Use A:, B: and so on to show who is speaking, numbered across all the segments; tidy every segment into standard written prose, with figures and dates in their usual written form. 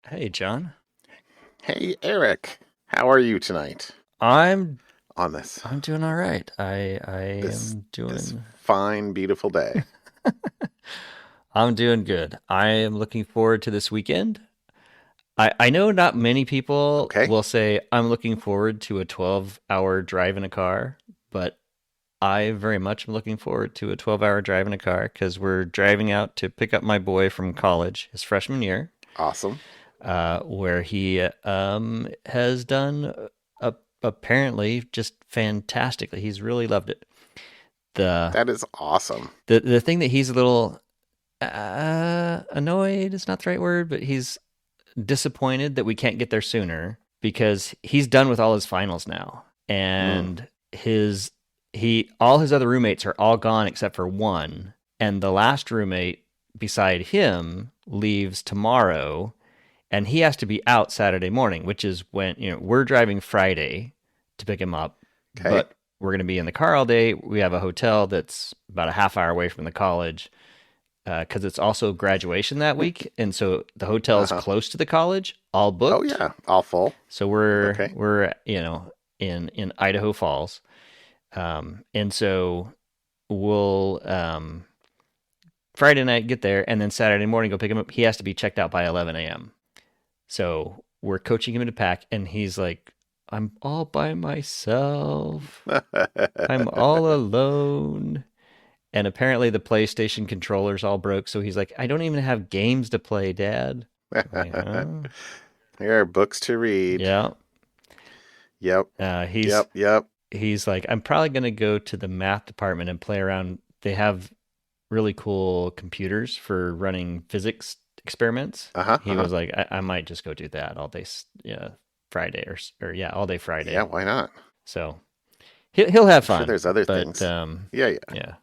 A: Hey, John.
B: Hey, Eric, how are you tonight
A: I'm
B: on this
A: I'm doing all right. I
B: this
A: am
B: this
A: doing
B: fine, beautiful day?
A: I'm doing good. I am looking forward to this weekend. I know not many people
B: Okay.
A: will say I'm looking forward to a 12-hour drive in a car, but I very much am looking forward to a 12-hour drive in a car because we're driving out to pick up my boy from college, his freshman year,
B: Awesome.
A: where he has done apparently just fantastically. He's really loved it. The
B: That is awesome.
A: the thing that he's a little annoyed is not the right word, but he's disappointed that we can't get there sooner because he's done with all his finals now,
B: Mm,
A: and his he all his other roommates are all gone except for one, and the last roommate beside him leaves tomorrow, and he has to be out Saturday morning, which is when we're driving Friday to pick him up,
B: okay.
A: but we're going to be in the car all day. We have a hotel that's about a half hour away from the college because it's also graduation that week, and so the hotel is
B: Uh-huh.
A: close to the college, all
B: Oh
A: booked.
B: yeah, all full.
A: So we're
B: Okay.
A: we're in Idaho Falls, and so we'll Friday night get there, and then Saturday morning go pick him up. He has to be checked out by 11 a.m. So we're coaching him to pack, and he's like, "I'm all by myself. I'm all alone." And apparently the PlayStation controllers all broke, so he's like, "I don't even have games to play, Dad." I'm like, huh?
B: There are books to read.
A: Yeah.
B: Yep.
A: Uh, he's
B: Yep. Yep.
A: he's like, "I'm probably gonna go to the math department and play around. They have really cool computers for running physics experiments."
B: Uh-huh.
A: He
B: Uh-huh.
A: was like, "I might just go do that all day, yeah, Friday or yeah, all day
B: Yeah,
A: Friday."
B: why not?
A: So he'll have
B: I'm sure
A: fun,
B: there's other
A: but
B: things. Yeah, yeah.
A: yeah,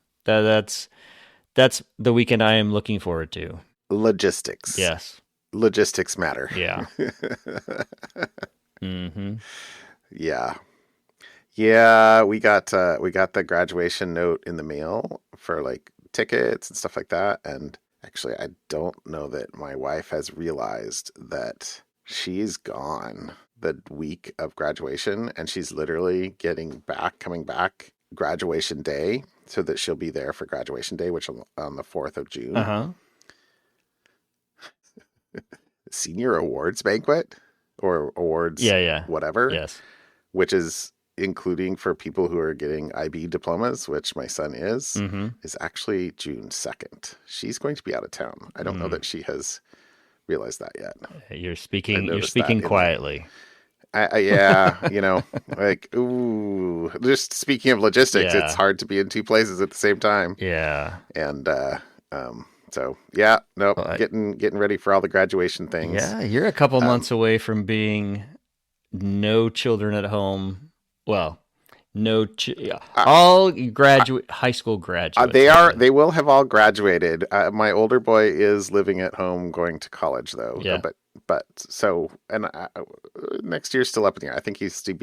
A: that's the weekend I am looking forward to.
B: Logistics.
A: Yes.
B: Logistics matter.
A: Yeah. Mm-hmm.
B: Yeah. Yeah, we got the graduation note in the mail for like tickets and stuff like that. And actually, I don't know that my wife has realized that she's gone the week of graduation and she's literally coming back graduation day so that she'll be there for graduation day, which on the 4th of June.
A: Uh-huh.
B: Senior awards banquet or awards
A: Yeah, yeah.
B: whatever,
A: Yes.
B: which is including for people who are getting IB diplomas, which my son
A: Mm-hmm.
B: is actually June 2nd. She's going to be out of town. I don't know
A: Mm.
B: that she has realized that yet.
A: You're
B: I
A: speaking you're
B: noticed that
A: speaking
B: in the,
A: quietly.
B: yeah, like, ooh, just speaking of logistics, it's
A: Yeah.
B: hard to be in two places at the same time.
A: Yeah.
B: And, so yeah, nope,
A: Well,
B: getting ready for all the graduation things.
A: yeah, you're a couple
B: Um,
A: months away from being no children at home. Well, yeah,
B: I,
A: all graduate high school graduates,
B: They will have all graduated. My older boy is living at home going to college though.
A: Yeah.
B: But so, and next year's still up in the air. I think he'll still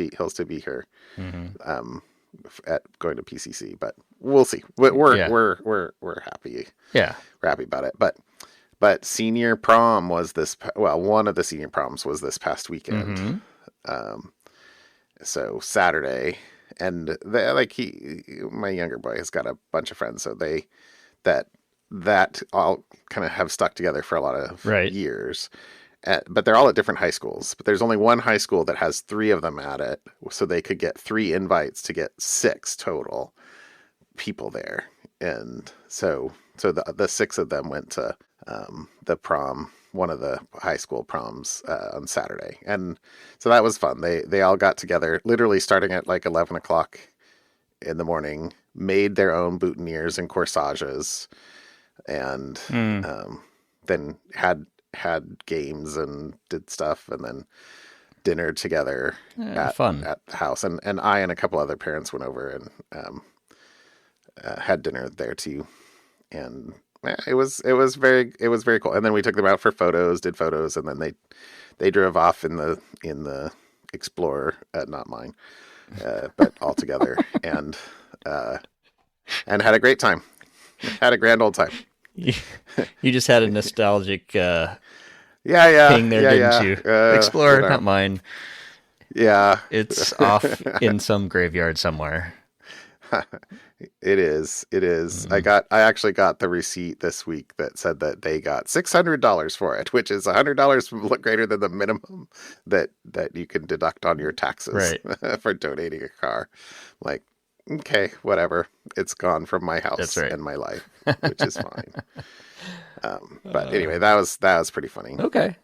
B: be here,
A: Mm-hmm.
B: um, at going to PCC, but we'll see. We're
A: Yeah.
B: we're we're we're happy.
A: Yeah.
B: We're happy about it. But senior prom was one of the senior proms was this past weekend.
A: Mm-hmm.
B: Um, so Saturday, and my younger boy has got a bunch of friends, so that that all kind of have stuck together for a lot of
A: Right.
B: years. But they're all at different high schools. But there's only one high school that has three of them at it, so they could get three invites to get six total people there. And so the six of them went to the prom, one of the high school proms on Saturday, and so that was fun. They all got together, literally starting at like 11 o'clock in the morning, made their own boutonnieres and corsages, and
A: Mm.
B: then had games and did stuff, and then dinner together at
A: Fun.
B: at the house. And I and a couple other parents went over and had dinner there too. And it was very cool. And then we took them out for photos, did photos, and then they drove off in the Explorer, not mine, but all together, uh, and had a great time. Had a grand old time.
A: You just had a nostalgic
B: Yeah, yeah,
A: ping there,
B: yeah,
A: didn't
B: yeah.
A: you?
B: You
A: Explorer,
B: know,
A: not mine.
B: yeah.
A: It's off in some graveyard somewhere.
B: It is. It is.
A: Mm,
B: I actually got the receipt this week that said that they got $600 for it, which is $100 greater than the minimum that you can deduct on your taxes
A: right.
B: for donating a car. Like, okay, whatever. It's gone from my
A: That's
B: house
A: right.
B: and my life, which is fine. But anyway, that was pretty funny.
A: Okay.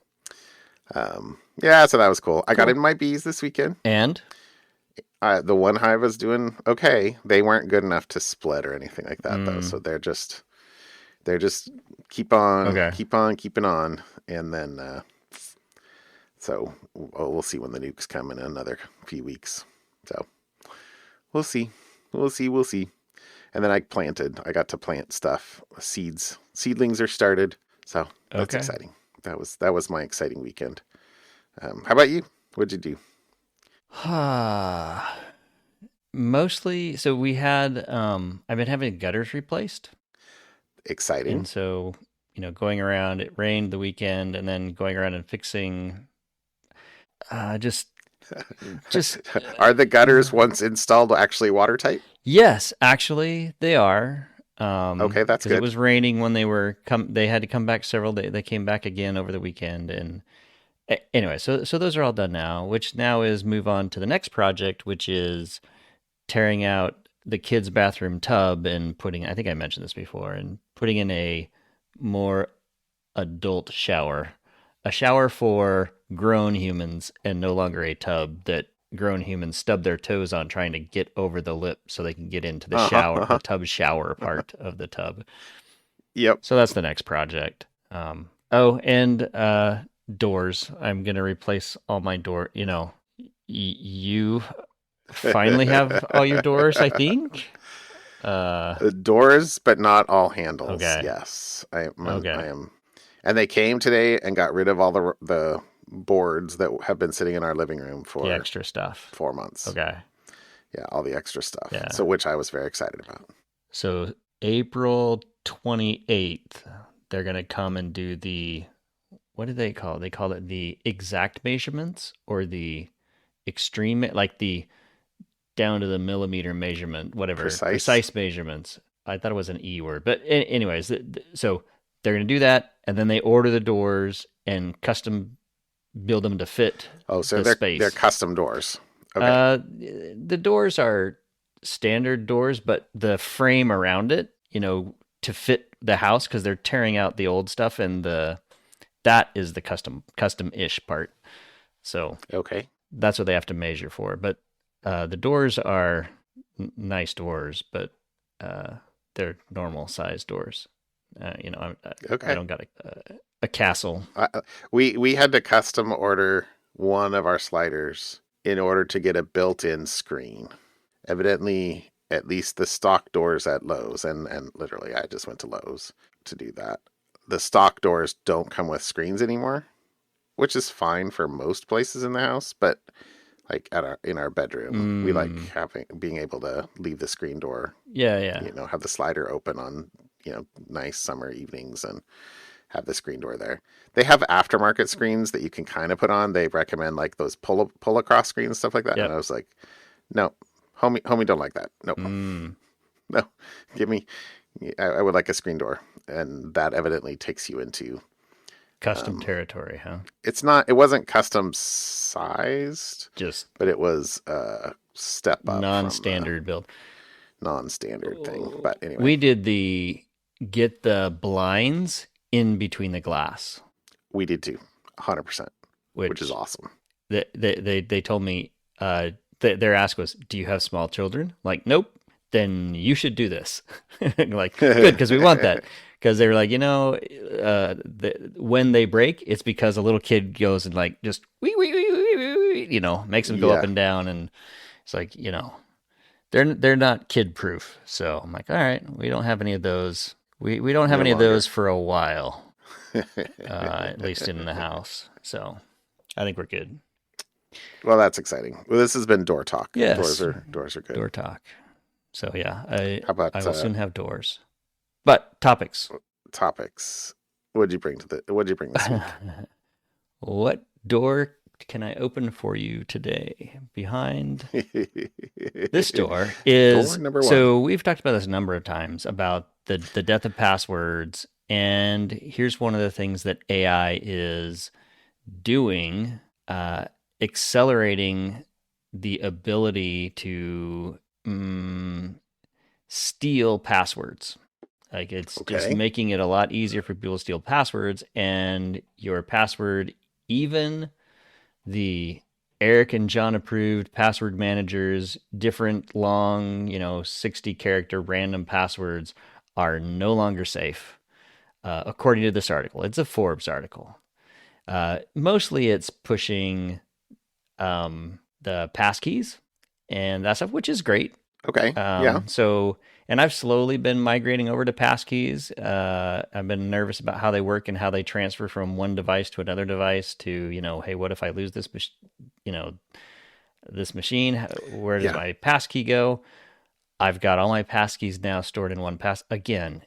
B: Yeah, so that was cool. I got
A: Cool.
B: in my bees this weekend.
A: And
B: The one hive was doing okay. They weren't good enough to split or anything like that though. So
A: mm,
B: they're just
A: okay.
B: keep on keeping on, and then so we'll see when the nukes come in another few weeks. So we'll see, we'll see. And then I got to plant stuff. Seedlings are started, so that's
A: Okay.
B: exciting. That was my exciting weekend. How about you? What'd you do?
A: Mostly, so we had I've been having gutters replaced. And
B: Exciting.
A: so, going around, it rained the weekend and then going around and fixing just just
B: Are the gutters once installed actually watertight?
A: yes, actually they are.
B: Okay, that's
A: Because it
B: good.
A: was raining when they had to come back several days. They came back again over the weekend and anyway, so those are all done now, which now is move on to the next project, which is tearing out the kids' bathroom tub and I think I mentioned this before, and putting in a more adult shower, a shower for grown humans and no longer a tub that grown humans stub their toes on trying to get over the lip so they can get into the
B: Uh huh.
A: shower, the
B: Uh-huh.
A: tub shower part of the tub.
B: Yep.
A: So that's the next project. Oh, and doors. I'm gonna replace all my door. You finally have all your doors, I think. Uh,
B: Doors, but not all handles.
A: okay,
B: Yes, I am. I
A: okay.
B: am. And they came today and got rid of all the boards that have been sitting in our living room
A: The
B: for
A: extra stuff.
B: 4 months.
A: Okay,
B: Yeah, all the extra stuff. So
A: yeah.
B: which I was very excited about.
A: So April 28th, they're gonna come and do what do they call it? They call it the exact measurements or the extreme, like the down to the millimeter measurement, whatever,
B: Precise.
A: precise measurements. I thought it was an E word, but anyways, so they're going to do that, and then they order the doors and custom build them to fit
B: Oh, so
A: the
B: they're
A: space.
B: custom doors. Okay.
A: The doors are standard doors, but the frame around it, to fit the house because they're tearing out the old stuff, and that is the custom-ish part. So
B: Okay.
A: that's what they have to measure for. But the doors are nice doors, but uh, they're normal size doors. I
B: Okay.
A: don't got a castle.
B: We had to custom order one of our sliders in order to get a built-in screen. Evidently, at least the stock doors at Lowe's, and literally I just went to Lowe's to do that. The stock doors don't come with screens anymore, which is fine for most places in the house, but like in our bedroom, we like
A: Mm,
B: being able to leave the screen door,
A: yeah, yeah.
B: have the slider open on, nice summer evenings and have the screen door there. They have aftermarket screens that you can kind of put on. They recommend like those pull across screens, stuff like that. And I
A: Yep.
B: was like, no, homie don't like that. Nope.
A: Mm,
B: No, give me. I would like a screen door, and that evidently takes you into.
A: custom
B: Um,
A: territory, huh?
B: it's not. It wasn't custom sized,
A: Just
B: but it was a step up from the
A: non-standard build.
B: non-standard thing. But anyway,
A: We did the get the blinds in between the glass,
B: we did too, 100%, which is
A: which
B: awesome.
A: they told me their ask was, "Do you have small children?" Like, nope. Then you should do this. Like, good because we want that. Because they were like, when they break, it's because a little kid goes and like just makes them go up
B: Yeah,
A: and down, and it's like they're not kid proof. So I'm like, all right, we don't have any of those. We don't have
B: no
A: any of
B: longer.
A: those for a while, at least in the house. So I think we're good.
B: Well, that's exciting. Well, this has been door talk. Doors
A: Yes,
B: are doors are good.
A: door talk. So yeah, I
B: How
A: I
B: about
A: will soon have doors. But topics.
B: topics? What'd you bring this week?
A: What door can I open for you today? Behind this door
B: Door
A: is,
B: number one.
A: so we've talked about this a number of times about the death of passwords. And here's one of the things that AI is doing, uh, accelerating the ability to steal passwords. Like it's just
B: Okay.
A: making it a lot easier for people to steal passwords, and your password, even the Eric and John approved password managers, different long, 60 character random passwords are no longer safe, according to this article. It's a Forbes article. Mostly it's pushing the passkeys and that stuff, which is great.
B: Okay. Yeah.
A: So, and I've slowly been migrating over to passkeys. I've been nervous about how they work and how they transfer from one device to another device to, hey, what if I lose this, you know, this machine? Where does
B: Yeah.
A: my passkey go? I've got all my passkeys now stored in one pass. Again,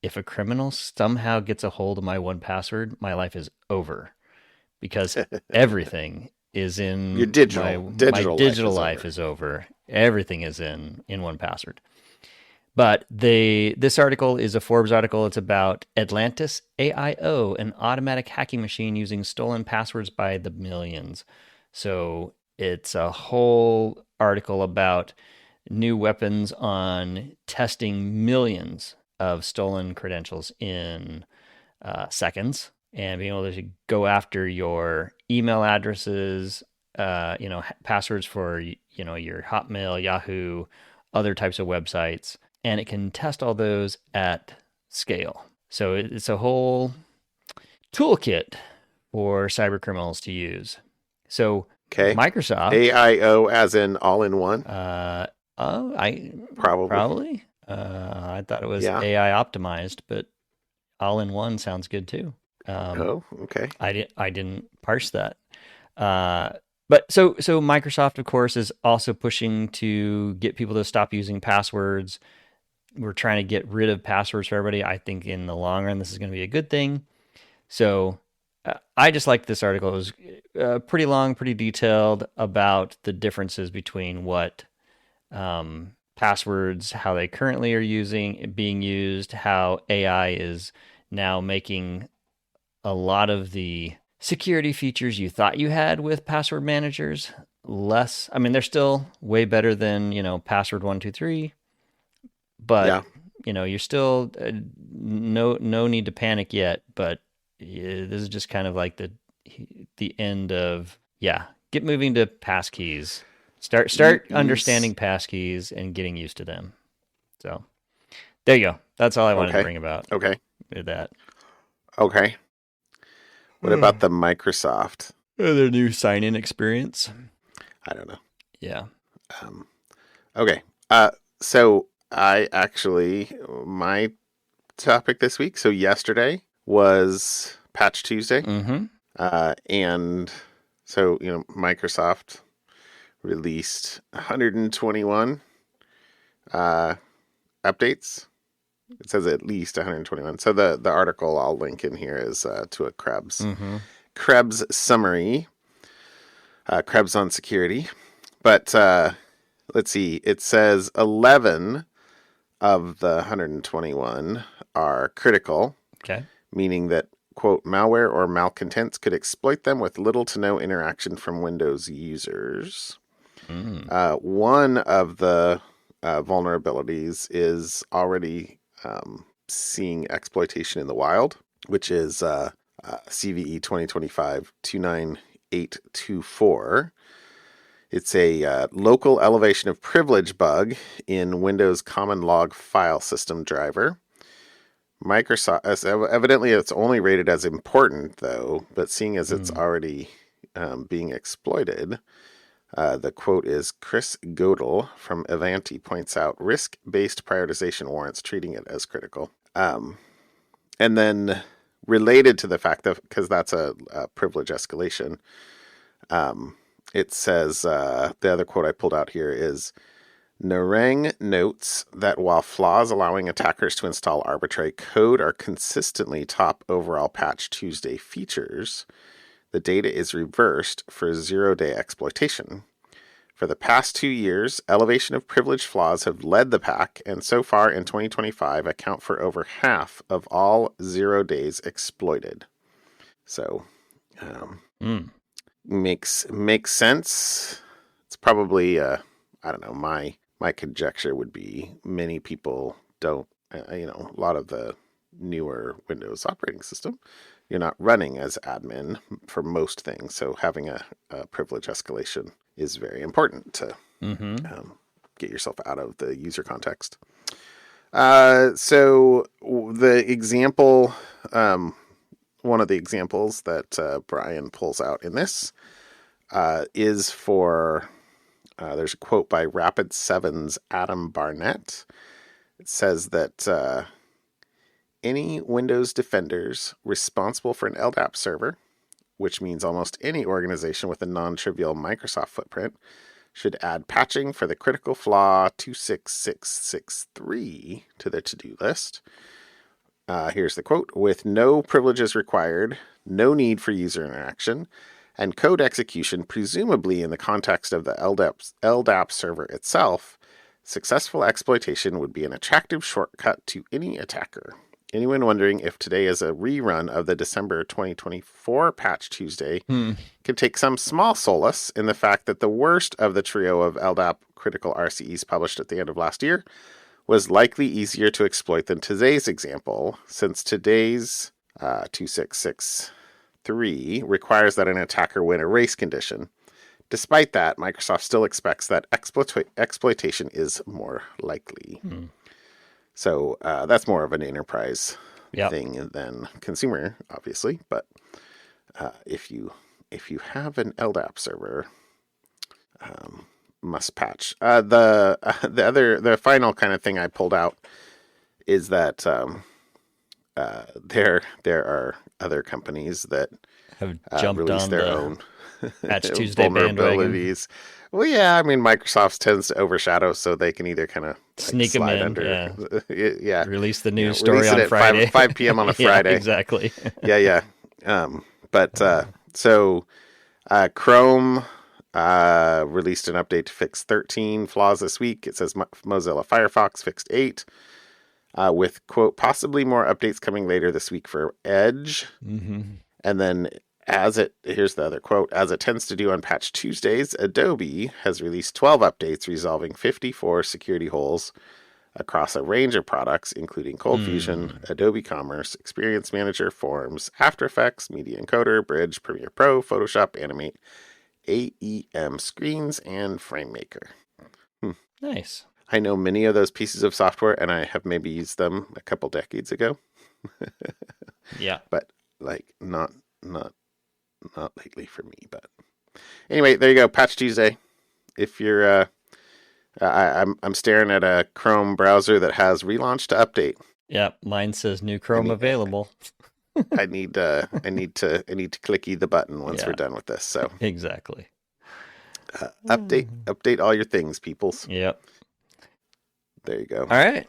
A: if a criminal somehow gets a hold of my one password, my life is over because everything is
B: Your
A: in my
B: digital life
A: digital
B: is
A: life
B: over.
A: is over. Everything is in one password. But this article is a Forbes article. It's about Atlantis AIO, an automatic hacking machine using stolen passwords by the millions. So it's a whole article about new weapons on testing millions of stolen credentials in seconds and being able to go after your email addresses, passwords for your Hotmail, Yahoo, other types of websites, and it can test all those at scale. So it's a whole toolkit for cyber criminals to use. So
B: Okay.
A: Microsoft,
B: AIO as in all in one.
A: I
B: Probably.
A: probably I thought it was
B: Yeah.
A: AI optimized, but all in one sounds good too. Um,
B: Oh, okay.
A: I didn't parse that. Uh, but so Microsoft, of course, is also pushing to get people to stop using passwords. We're trying to get rid of passwords for everybody. I think in the long run, this is going to be a good thing. So I just liked this article. It was pretty long, pretty detailed about the differences between what passwords, how they currently are being used, how AI is now making a lot of the security features you thought you had with password managers less. I mean, they're still way better than, password 123, but
B: Yeah.
A: you're still no need to panic yet, but this is just kind of like the end of, yeah, get moving to passkeys. Start
B: You
A: understanding passkeys and getting used to them. So, there you go. That's all I wanted to
B: okay.
A: bring about
B: Okay.
A: with that.
B: Okay. What about the Microsoft?
A: Their new sign-in experience.
B: I don't know.
A: Yeah.
B: Um, okay. So I actually my topic this week. So yesterday was Patch Tuesday.
A: Mm-hmm.
B: And so, Microsoft released 121 updates. It says at least 121. So the article I'll link in here is to a
A: Mm-hmm.
B: Krebs summary, Krebs on security. But let's see. It says 11 of the 121 are critical,
A: Okay.
B: meaning that, quote, malware or malcontents could exploit them with little to no interaction from Windows users.
A: Mm.
B: One of the vulnerabilities is already seeing exploitation in the wild, which is CVE 2025-29824. It's a local elevation of privilege bug in Windows Common Log file system driver. Microsoft, evidently it's only rated as important though, but seeing as it's already being exploited, the quote is Chris Godel from Avanti points out risk-based prioritization warrants treating it as critical. And then related to the fact that, because that's a privilege escalation, it says, the other quote I pulled out here is, Narang notes that while flaws allowing attackers to install arbitrary code are consistently top overall Patch Tuesday features, the data is reversed for zero-day exploitation. For the past 2 years, elevation of privilege flaws have led the pack, and so far in 2025 account for over half of all 0 days exploited. So, makes sense. It's probably I don't know. My conjecture would be many people don't. A lot of the newer Windows operating system, you're not running as admin for most things, so having a privilege escalation is very important to get yourself out of the user context. So the example, one of the examples that Brian pulls out in this is for, there's a quote by Rapid7's Adam Barnett. It says that any Windows defenders responsible for an LDAP server, which means almost any organization with a non-trivial Microsoft footprint, should add patching for the critical flaw 26663 to the to-do list. Here's the quote. With no privileges required, no need for user interaction, and code execution presumably in the context of the LDAP server itself, successful exploitation would be an attractive shortcut to any attacker. Anyone wondering if today is a rerun of the December 2024 Patch Tuesday could take some small solace in the fact that the worst of the trio of LDAP critical RCEs published at the end of last year was likely easier to exploit than today's example, since today's 2663 requires that an attacker win a race condition. Despite that, Microsoft still expects that exploitation is more likely. So that's more of an enterprise thing than consumer, obviously. But if you have an LDAP server, must patch. The final kind of thing I pulled out is that there are other companies that
A: have jumped
B: released
A: on
B: their
A: the
B: own
A: Patch Tuesday bandwagon.
B: Well, yeah, I mean, Microsoft tends to overshadow, so they can either kind of
A: sneak them in,
B: under, yeah,
A: release the news story on
B: at
A: Friday,
B: 5 p.m. on a Friday,
A: yeah, exactly.
B: yeah. So Chrome released an update to fix 13 flaws this week. It says Mozilla Firefox fixed 8, with quote possibly more updates coming later this week for Edge, and then. Here's the other quote, as it tends to do on Patch Tuesdays, Adobe has released 12 updates resolving 54 security holes across a range of products, including Cold Fusion, Adobe Commerce, Experience Manager, Forms, After Effects, Media Encoder, Bridge, Premiere Pro, Photoshop, Animate, AEM Screens, and FrameMaker.
A: Nice.
B: I know many of those pieces of software, and I have maybe used them a couple decades ago.
A: Yeah.
B: But not lately for me, but anyway, there you go. Patch Tuesday. If you're, I'm staring at a Chrome browser that has relaunch to update.
A: Yeah, mine says new Chrome available.
B: I need to clicky the button once we're done with this. So
A: exactly.
B: Update all your things, peoples.
A: Yep.
B: There you go.
A: All right.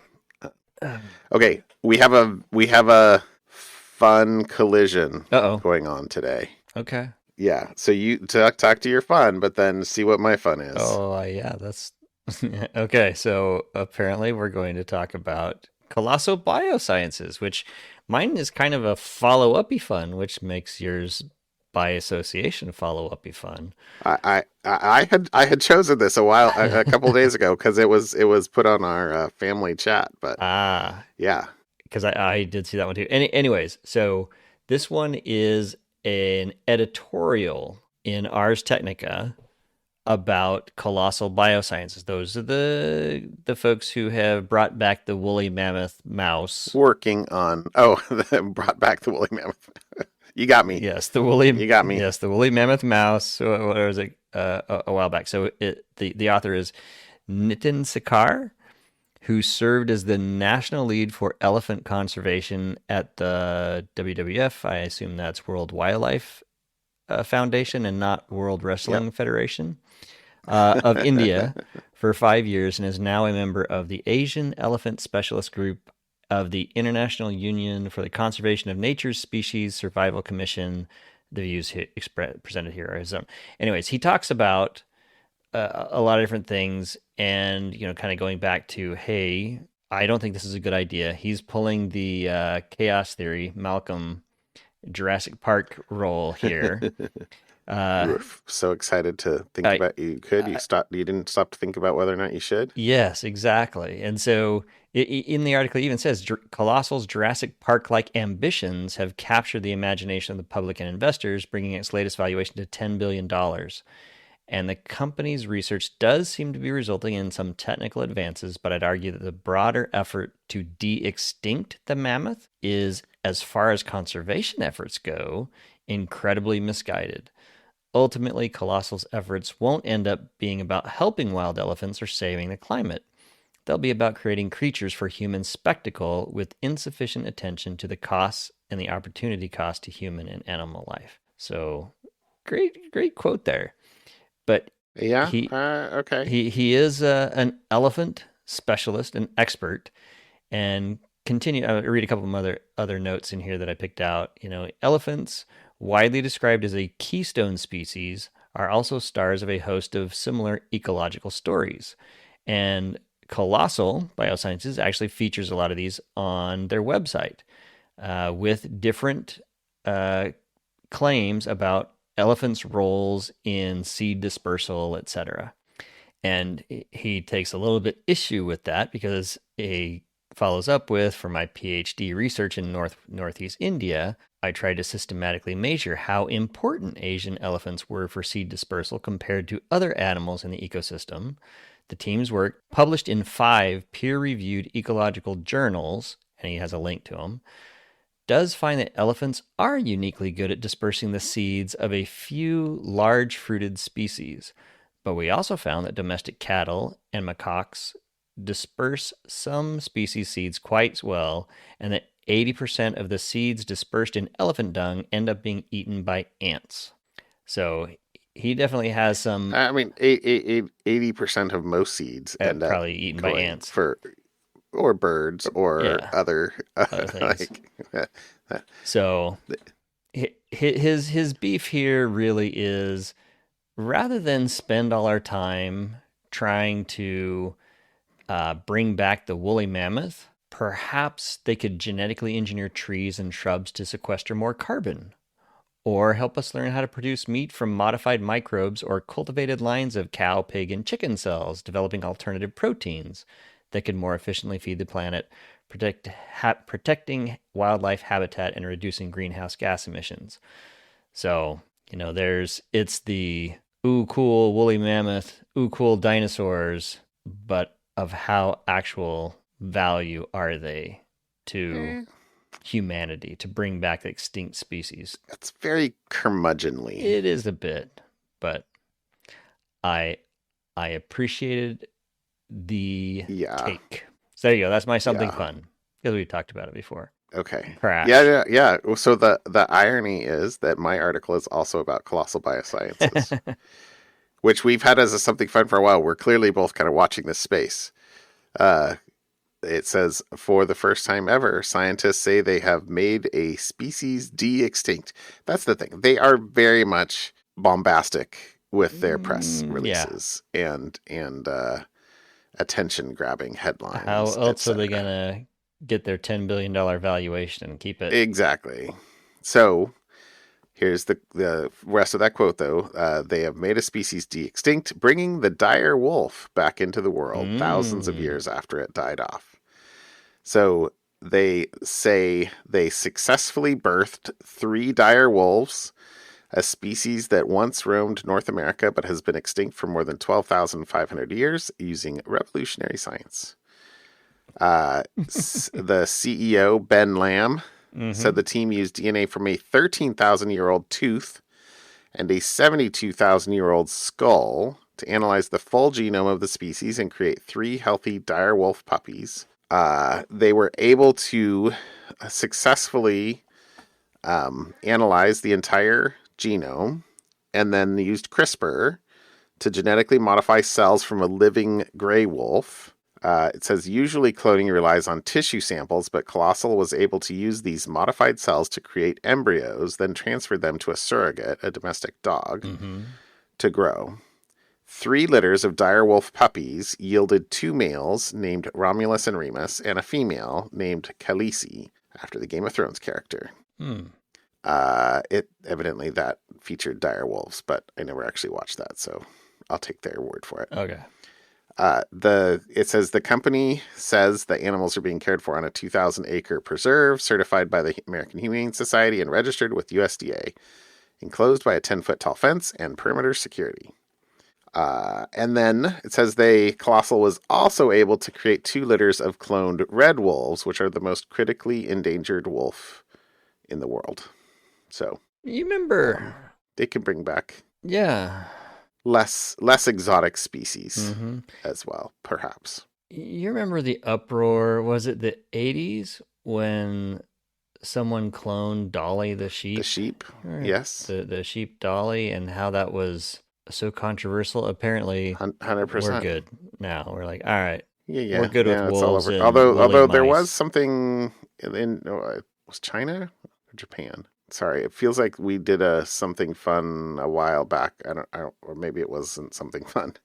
B: Okay, we have a fun collision going on today.
A: Okay.
B: Yeah. So you talk to your fun, but then see what my fun is.
A: Oh, yeah. That's okay. So apparently we're going to talk about Colossal Biosciences, which mine is kind of a follow-uppy fun, which makes yours by association follow-uppy fun.
B: I had chosen this a couple of days ago because it was put on our family chat, but yeah,
A: because I did see that one too. Anyways, so this one is an editorial in Ars Technica about Colossal Biosciences. Those are the folks who have brought back the woolly mammoth mouse.
B: Working on brought back the woolly mammoth. You got me.
A: Yes, the woolly.
B: You got me.
A: Yes, the woolly mammoth mouse. What was it? A while back. So the author is Nitin Sakar, who served as the national lead for elephant conservation at the WWF. I assume that's World Wildlife Foundation and not World Wrestling Federation of India for 5 years, and is now a member of the Asian Elephant Specialist Group of the International Union for the Conservation of Nature's Species Survival Commission, the views presented here are his own. Anyways, he talks about a lot of different things, and kind of going back to, hey, I don't think this is a good idea. He's pulling the chaos theory, Malcolm Jurassic Park role here.
B: You
A: Uh,
B: were so excited to think
A: I,
B: about you could. You stopped. You didn't stop to think about whether or not you should.
A: yes, exactly. And so in the article, it even says Colossal's Jurassic Park like ambitions have captured the imagination of the public and investors, bringing its latest valuation to $10 billion. And the company's research does seem to be resulting in some technical advances, but I'd argue that the broader effort to de extinct the mammoth is, as far as conservation efforts go, incredibly misguided. Ultimately, Colossal's efforts won't end up being about helping wild elephants or saving the climate. They'll be about creating creatures for human spectacle with insufficient attention to the costs and the opportunity cost to human and animal life. So, great quote there. But
B: Yeah.
A: he
B: Okay.
A: he is an elephant specialist, an expert, and continue. I'll read a couple of other notes in here that I picked out. Elephants, widely described as a keystone species, are also stars of a host of similar ecological stories. And Colossal Biosciences actually features a lot of these on their website with different claims about elephants' roles in seed dispersal, etc. And he takes a little bit issue with that because he follows up with, for my PhD research in Northeast India, I tried to systematically measure how important Asian elephants were for seed dispersal compared to other animals in the ecosystem. The team's work, published in 5 peer-reviewed ecological journals, and he has a link to them, does find that elephants are uniquely good at dispersing the seeds of a few large fruited species. But we also found that domestic cattle and macaques disperse some species seeds quite well, and that 80% of the seeds dispersed in elephant dung end up being eaten by ants. So he definitely has some.
B: I mean, 80% of most seeds end up
A: Probably eaten by
B: going
A: ants.
B: or birds or
A: Yeah,
B: other
A: other things.
B: like.
A: So his beef here really is, rather than spend all our time trying to bring back the woolly mammoth, perhaps they could genetically engineer trees and shrubs to sequester more carbon, or help us learn how to produce meat from modified microbes or cultivated lines of cow, pig, and chicken cells, developing alternative proteins that could more efficiently feed the planet, protecting wildlife habitat and reducing greenhouse gas emissions. So, it's the ooh cool woolly mammoth, ooh cool dinosaurs, but of how actual value are they to
B: Eh,
A: humanity to bring back the extinct species?
B: It's very curmudgeonly.
A: It is a bit, but I I appreciated the
B: Yeah.
A: take. So there you go. That's my something
B: Yeah.
A: fun, because we talked about it before.
B: Okay. Yeah,
A: Crash.
B: yeah, yeah. So the irony is that my article is also about colossal biosciences, which we've had as a something fun for a while. We're clearly both kind of watching this space. Uh, it says, for the first time ever, scientists say they have made a species de-extinct. That's the thing. They are very much bombastic with their press
A: Yeah.
B: releases and attention-grabbing
A: How
B: headlines,
A: else are they
B: etc.
A: gonna get their $10 billion valuation and keep it?
B: Exactly. So here's the rest of that quote, though. They have made a species de-extinct, bringing the dire wolf back into the world thousands of
A: Mm.
B: years after it died off. So they say they successfully birthed 3 dire wolves, a species that once roamed North America but has been extinct for more than 12,500 years using revolutionary science. The CEO, Ben Lamb, said
A: Mm-hmm.
B: the team used DNA from a 13,000-year-old tooth and a 72,000-year-old skull to analyze the full genome of the species and create 3 healthy dire wolf puppies. They were able to successfully analyze the entire genome and then used CRISPR to genetically modify cells from a living gray wolf. It says usually cloning relies on tissue samples, but Colossal was able to use these modified cells to create embryos, then transfer them to a surrogate, a domestic dog, to grow. 3 litters of direwolf puppies yielded 2 males named Romulus and Remus and a female named Khaleesi, after the Game of Thrones character. It evidently that featured direwolves, but I never actually watched that, so I'll take their word for it.
A: Okay.
B: It says the company says the animals are being cared for on a 2,000-acre preserve certified by the American Humane Society and registered with USDA, enclosed by a 10-foot tall fence and perimeter security. And then it says Colossal was also able to create 2 litters of cloned red wolves, which are the most critically endangered wolf in the world. So
A: you remember
B: they can bring back less exotic species as well, perhaps.
A: You remember the uproar, was it the 80s, when someone cloned Dolly the sheep?
B: The sheep,
A: right.
B: Yes.
A: The sheep Dolly, and how that was so controversial. Apparently
B: 100%.
A: we're good now. We're like, all right,
B: yeah,
A: we're good with wolves.
B: Although there was something in was China or Japan? Sorry, it feels like we did something fun a while back. I don't, or maybe it wasn't something fun.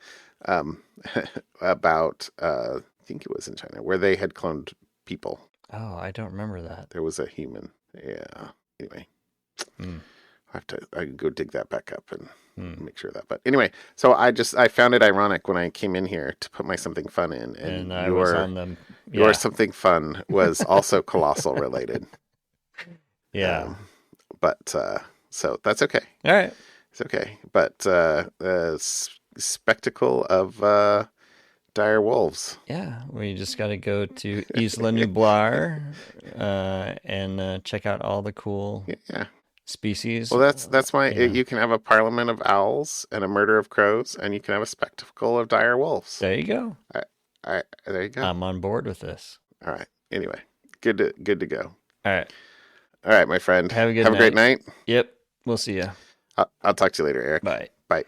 B: About I think it was in China where they had cloned people.
A: Oh, I don't remember that.
B: There was a human. Yeah. Anyway, I can go dig that back up and make sure of that. But anyway, so I found it ironic when I came in here to put my something fun in, and
A: I was on them. Yeah.
B: Your something fun was also Colossal related.
A: Yeah.
B: But so that's okay.
A: All right.
B: It's okay. But spectacle of dire wolves.
A: Yeah, we just got to go to Isla Nublar and check out all the cool species.
B: Well, that's my. You can have a parliament of owls and a murder of crows, and you can have a spectacle of dire wolves.
A: There you go.
B: There you go.
A: I'm on board with this.
B: All right. Anyway, good to go.
A: All
B: right, my friend.
A: Have a
B: great night.
A: Yep. We'll see you.
B: I'll talk to you later, Eric.
A: Bye.
B: Bye.